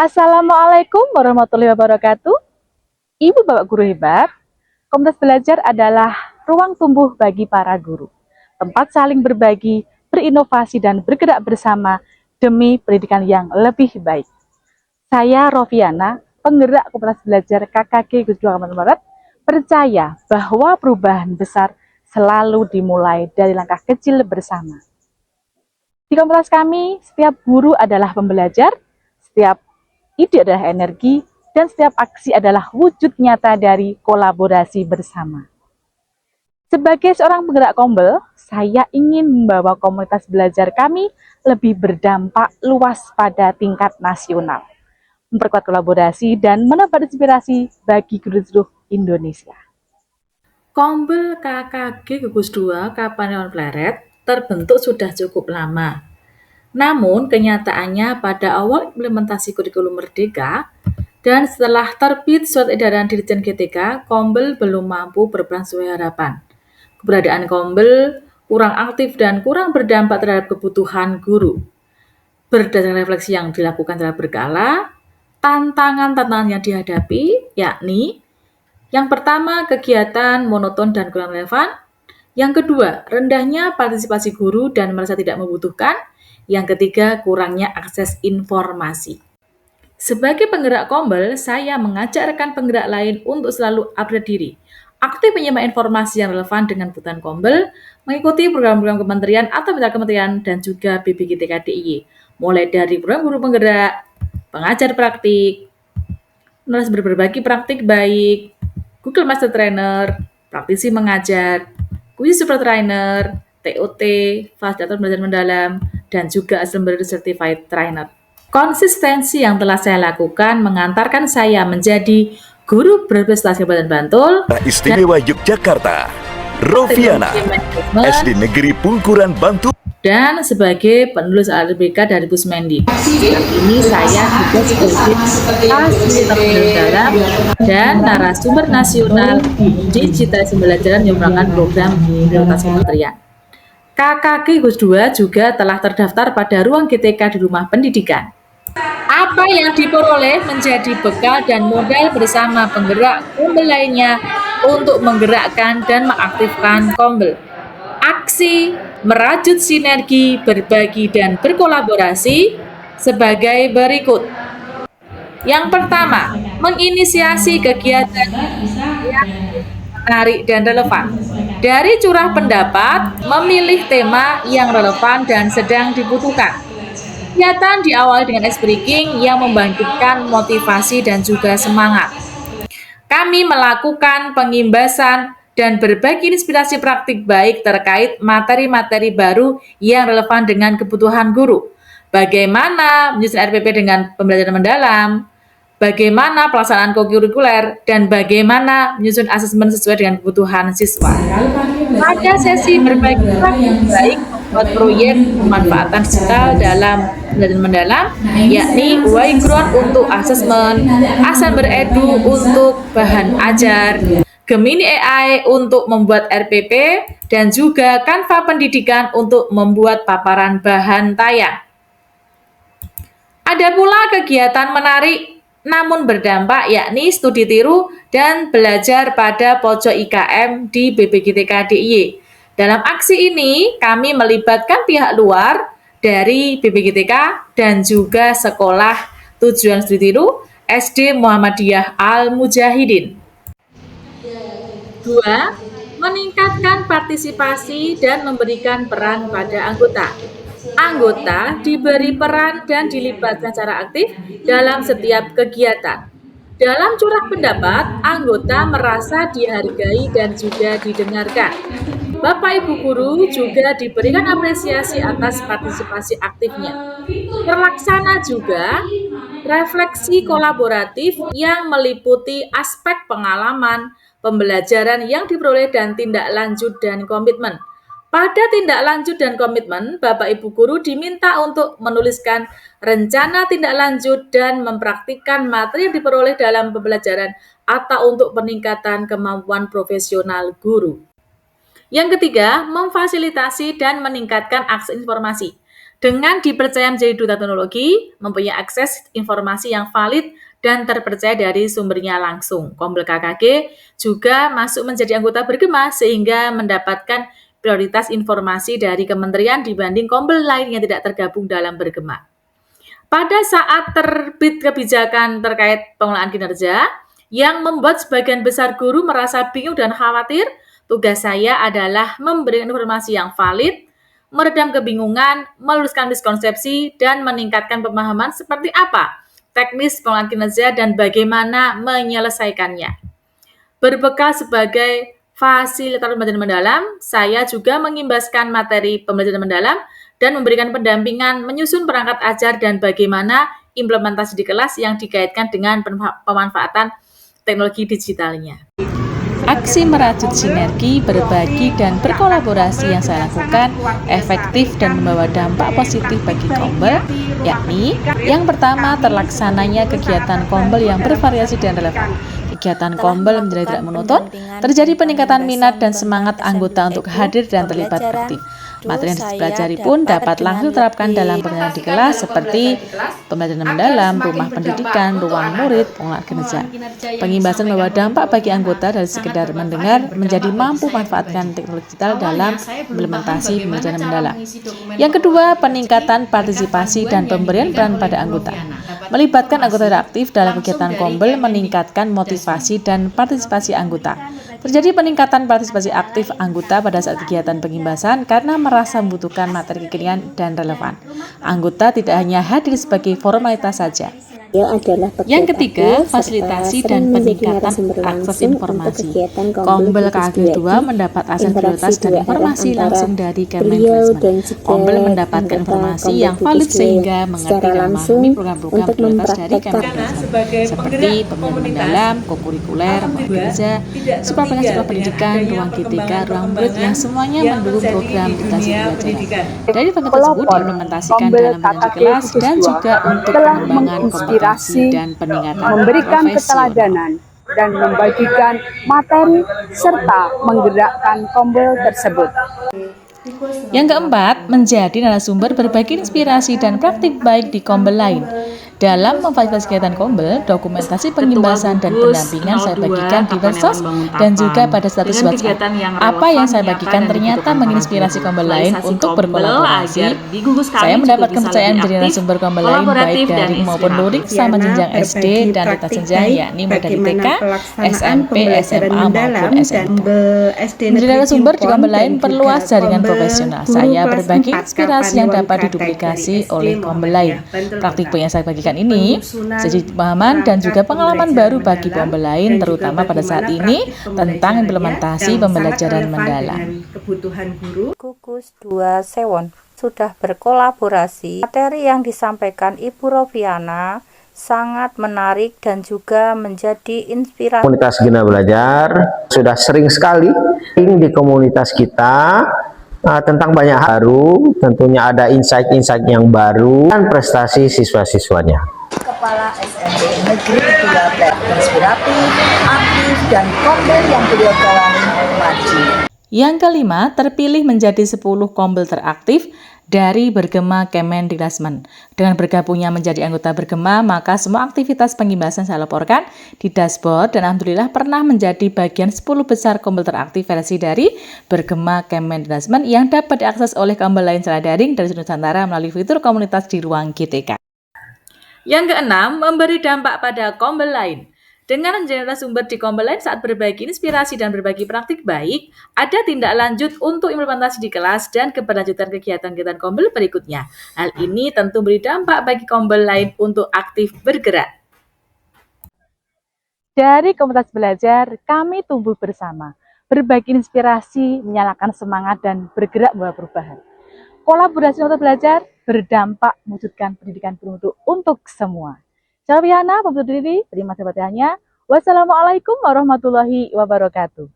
Assalamualaikum warahmatullahi wabarakatuh. Ibu Bapak Guru hebat, Komunitas Belajar adalah ruang tumbuh bagi para guru. Tempat saling berbagi, berinovasi, dan bergerak bersama demi pendidikan yang lebih baik. Saya Rofiana, penggerak Komunitas Belajar KKG Gus Dua Kabupaten Barat, percaya bahwa perubahan besar selalu dimulai dari langkah kecil bersama. Di komunitas kami, setiap guru adalah pembelajar, setiap ide adalah energi, dan setiap aksi adalah wujud nyata dari kolaborasi bersama. Sebagai seorang penggerak Kombel, saya ingin membawa komunitas belajar kami lebih berdampak luas pada tingkat nasional, memperkuat kolaborasi dan menambah inspirasi bagi guru seluruh Indonesia. Kombel KKG Gugus 2 Kapanewon Pleret terbentuk sudah cukup lama. Namun, kenyataannya pada awal implementasi kurikulum Merdeka dan setelah terbit surat edaran Dirjen GTK, Kombel belum mampu berperan sesuai harapan. Keberadaan Kombel kurang aktif dan kurang berdampak terhadap kebutuhan guru. Berdasarkan refleksi yang dilakukan secara berkala, tantangan-tantangan yang dihadapi yakni yang pertama, kegiatan monoton dan kurang relevan. Yang kedua, rendahnya partisipasi guru dan merasa tidak membutuhkan. Yang ketiga, kurangnya akses informasi. Sebagai penggerak Kombel, saya mengajak rekan penggerak lain untuk selalu update diri, aktif menyimak informasi yang relevan dengan kebutuhan Kombel, mengikuti program-program kementerian atau mitra kementerian dan juga BPGT KDIY, mulai dari program guru penggerak, pengajar praktik, narasumber berbagi praktik baik, Google Master Trainer, praktisi mengajar, kuis super trainer, TOT, fasilitator belajar mendalam, dan juga Assembler Certified Trainer. Konsistensi yang telah saya lakukan mengantarkan saya menjadi guru berprestasi Kabupaten Bantul, Istimewa Yogyakarta, Rofiana, SD Negeri Pungkuran Bantul, dan sebagai penulis ALBK dari Pusmendi. Saat ini saya juga sebagai fasilitator dalam dan narasumber nasional digitalisasi pembelajaran yang merupakan program prioritas kementerian. KKG Gus 2 juga telah terdaftar pada ruang GTK di rumah pendidikan. Apa yang diperoleh menjadi bekal dan modal bersama penggerak Kombel lainnya untuk menggerakkan dan mengaktifkan Kombel. Aksi merajut sinergi, berbagi, dan berkolaborasi sebagai berikut. Yang pertama, menginisiasi kegiatan yang menarik dan relevan. Dari curah pendapat, memilih tema yang relevan dan sedang dibutuhkan. Kegiatan diawali dengan ice breaking yang membangkitkan motivasi dan juga semangat. Kami melakukan pengimbasan dan berbagi inspirasi praktik baik terkait materi-materi baru yang relevan dengan kebutuhan guru. Bagaimana menyusun RPP dengan pembelajaran mendalam, bagaimana pelaksanaan kokurikuler, dan bagaimana menyusun asesmen sesuai dengan kebutuhan siswa. Pada sesi berbagi praktik baik membuat proyek pemanfaatan digital dalam pembelajaran mendalam, yakni Waigron untuk asesmen, Assember Edu untuk bahan ajar, Gemini AI untuk membuat RPP, dan juga Canva Pendidikan untuk membuat paparan bahan tayang. Ada pula kegiatan menarik namun berdampak yakni studi tiru dan belajar pada pojok IKM di BPGT KDIY. Dalam aksi ini, kami melibatkan pihak luar dari BPGTK dan juga sekolah tujuan studi tiru SD Muhammadiyah Al-Mujahidin. 2. Meningkatkan partisipasi dan memberikan peran pada anggota. Anggota diberi peran dan dilibatkan secara aktif dalam setiap kegiatan. Dalam curah pendapat, anggota merasa dihargai dan juga didengarkan. Bapak Ibu Guru juga diberikan apresiasi atas partisipasi aktifnya. Terlaksana juga refleksi kolaboratif yang meliputi aspek pengalaman, pembelajaran yang diperoleh dan tindak lanjut dan komitmen. Pada tindak lanjut dan komitmen, Bapak Ibu Guru diminta untuk menuliskan rencana tindak lanjut dan mempraktikkan materi yang diperoleh dalam pembelajaran atau untuk peningkatan kemampuan profesional guru. Yang ketiga, memfasilitasi dan meningkatkan akses informasi. Dengan dipercaya menjadi duta teknologi, mempunyai akses informasi yang valid dan terpercaya dari sumbernya langsung. Kombel KKG juga masuk menjadi anggota bergema sehingga mendapatkan prioritas informasi dari kementerian dibanding kombel lain yang tidak tergabung dalam bergema. Pada saat terbit kebijakan terkait pengelolaan kinerja yang membuat sebagian besar guru merasa bingung dan khawatir, tugas saya adalah memberikan informasi yang valid, meredam kebingungan, meluruskan miskonsepsi, dan meningkatkan pemahaman seperti apa teknis pengelolaan kinerja dan bagaimana menyelesaikannya. Berbekal sebagai fasilitator pembelajaran mendalam, saya juga mengimbaskan materi pembelajaran mendalam dan memberikan pendampingan menyusun perangkat ajar dan bagaimana implementasi di kelas yang dikaitkan dengan pemanfaatan teknologi digitalnya. Aksi merajut sinergi, berbagi, dan berkolaborasi yang saya lakukan efektif dan membawa dampak positif bagi Kombel, yakni yang pertama terlaksananya kegiatan Kombel yang bervariasi dan relevan. Kegiatan Kombel menjadi tidak monoton, terjadi peningkatan minat dan semangat anggota untuk hadir dan terlibat aktif. Materi yang dipelajari pun dapat langsung diterapkan dalam pembelajaran di kelas seperti pembelajaran mendalam, rumah pendidikan, ruang murid, pengelolaan kinerja. Pengimbasan membawa dampak bagi anggota dari sekedar mendengar menjadi mampu manfaatkan teknologi digital dalam implementasi pembelajaran mendalam. Yang kedua, peningkatan partisipasi dan pemberian peran pada anggota. Melibatkan anggota aktif dalam kegiatan Kombel meningkatkan motivasi dan partisipasi anggota. Terjadi peningkatan partisipasi aktif anggota pada saat kegiatan pengimbasan karena merasa membutuhkan materi kekinian dan relevan. Anggota tidak hanya hadir sebagai formalitas saja. Yang ketiga, fasilitasi dan peningkatan akses informasi. Kombel KKG 2 mendapat akses prioritas dan informasi langsung dari Kemendikbud. Kombel mendapatkan informasi yang valid sehingga mengerti dan memahami program-program prioritas dari Kemendikbud seperti pembelajaran mendalam, kokurikuler, kerja, sekolah pendidikan, ruang GTK, ruang murid yang semuanya mendukung program literasi pembelajaran. Dari program tersebut diimplementasikan dalam menjadi kelas dan juga untuk pengembangan kompetensi dan peningkatan memberikan profesional. keteladanan dan membagikan materi serta menggerakkan Kombel tersebut. Yang keempat, menjadi narasumber berbagi inspirasi dan praktik baik di Kombel lain. Dalam memfasilitasi kegiatan Kombel, dokumentasi pengimbasan dan pendampingan saya bagikan di medsos dan juga pada status WhatsApp. Apa yang saya bagikan ternyata menginspirasi Kombel lain untuk berkolaborasi. Saya mendapatkan kepercayaan menjadi narasumber Kombel lain baik daring maupun luring sama jenjang SD dan lintas jenjang yakni mulai dari TK, SMP, SMA maupun SMP. Menjadi narasumber di Kombel lain perluas jaringan profesional. Saya berbagi inspirasi yang dapat diduplikasi oleh Kombel lain. Praktik yang saya bagikan ini jadi pemahaman dan juga pengalaman baru bagi Kombel lain, terutama pada saat ini tentang implementasi pembelajaran mendalam. Gugus 2 Sewon sudah berkolaborasi. Materi yang disampaikan Ibu Rofiana sangat menarik dan juga menjadi inspirasi. Komunitas Gena Belajar sudah sering sekali di komunitas kita tentang banyak hal baru, tentunya ada insight-insight yang baru dan prestasi siswa-siswanya. Kepala SMP Negeri 12 inspiratif, aktif, dan Kombel yang beliau jalani maju. Yang kelima, terpilih menjadi 10 Kombel teraktif dari Bergema Kemendikbud. Dengan bergabungnya menjadi anggota Bergema, maka semua aktivitas pengimbasan saya laporkan di dashboard dan alhamdulillah pernah menjadi bagian 10 besar Kombel teraktif versi dari Bergema Kemendikbud yang dapat diakses oleh Kombel lain secara daring dari seluruh Nusantara melalui fitur komunitas di ruang GTK. Yang keenam, memberi dampak pada Kombel lain. Dengan menjadi narasumber di Kombel lain saat berbagi inspirasi dan berbagi praktik baik, ada tindak lanjut untuk implementasi di kelas dan keberlanjutan kegiatan-kegiatan Kombel berikutnya. Hal ini tentu beri dampak bagi Kombel lain untuk aktif bergerak. Dari komunitas belajar, kami tumbuh bersama, berbagi inspirasi, menyalakan semangat, dan bergerak membawa perubahan. Kolaborasi komunitas belajar berdampak mewujudkan pendidikan bermutu untuk semua. Saya Rofiana, pembentuk diri, terima kasih perhatiannya. Wassalamualaikum warahmatullahi wabarakatuh.